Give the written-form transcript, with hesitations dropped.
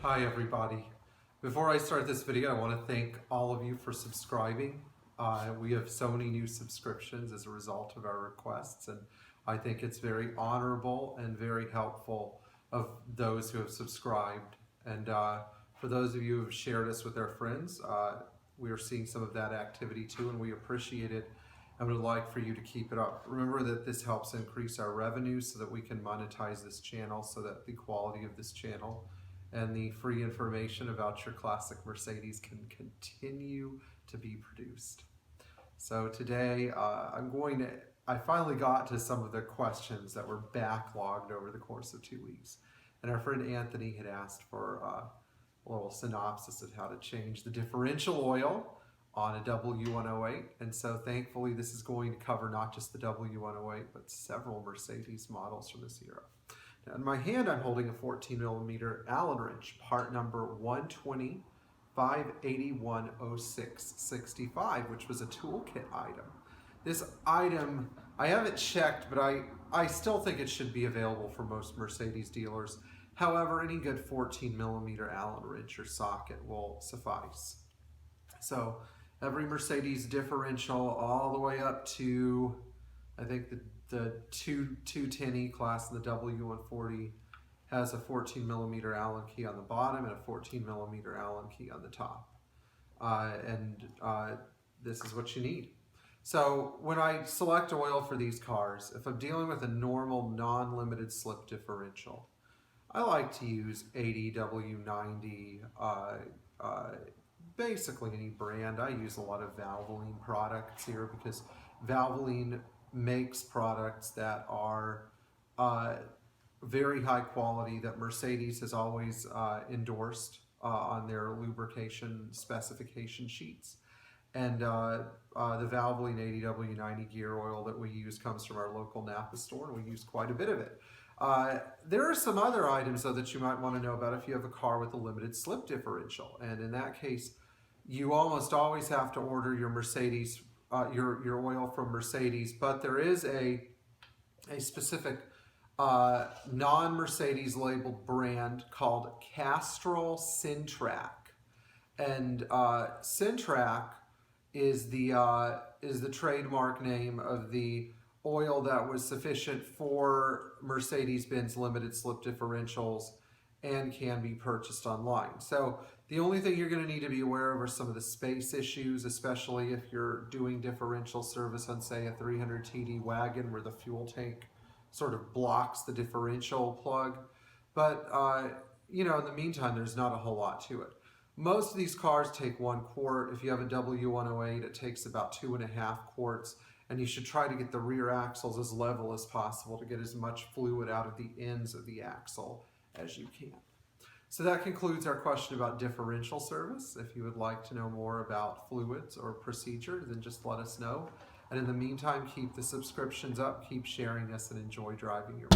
Hi everybody. Before I start this video, I want to thank all of you for subscribing. We have so many new subscriptions as a result of our requests, and I think it's very honorable and very helpful of those who have subscribed. And for those of you who have shared us with their friends, we are seeing some of that activity too, and we appreciate it and would like for you to keep it up. Remember that this helps increase our revenue so that we can monetize this channel, so that the quality of this channel and the free information about your classic Mercedes can continue to be produced. So today I finally got to some of the questions that were backlogged over the course of 2 weeks. And our friend Anthony had asked for a little synopsis of how to change the differential oil on a W108. And so thankfully this is going to cover not just the W108, but several Mercedes models from this era. Now in my hand, I'm holding a 14mm Allen wrench, part number 120-581-06-65, which was a toolkit item. This item, I haven't checked, but I still think it should be available for most Mercedes dealers. However, any good 14mm Allen wrench or socket will suffice. So every Mercedes differential all the way up to, I think the 210E class in the W140 has a 14mm Allen key on the bottom and a 14mm Allen key on the top. This is what you need. So when I select oil for these cars, if I'm dealing with a normal non-limited slip differential, I like to use 80, W90, basically any brand. I use a lot of Valvoline products here because Valvoline makes products that are very high quality, that Mercedes has always endorsed on their lubrication specification sheets. And the Valvoline 80W90 gear oil that we use comes from our local Napa store, and we use quite a bit of it. There are some other items though that you might want to know about if you have a car with a limited slip differential, and in that case you almost always have to order your Mercedes your oil from Mercedes, but there is a specific non-Mercedes labeled brand called Castrol Syntrac, and Syntrac is the trademark name of the oil that was sufficient for Mercedes-Benz limited slip differentials and can be purchased online. So the only thing you're going to need to be aware of are some of the space issues, especially if you're doing differential service on, say, a 300 TD wagon where the fuel tank sort of blocks the differential plug. But, you know, in the meantime, there's not a whole lot to it. Most of these cars take 1 quart. If you have a W108, it takes about 2.5 quarts. And you should try to get the rear axles as level as possible to get as much fluid out of the ends of the axle as you can. So that concludes our question about differential service. If you would like to know more about fluids or procedure, then just let us know. And in the meantime, keep the subscriptions up, keep sharing us, and enjoy driving your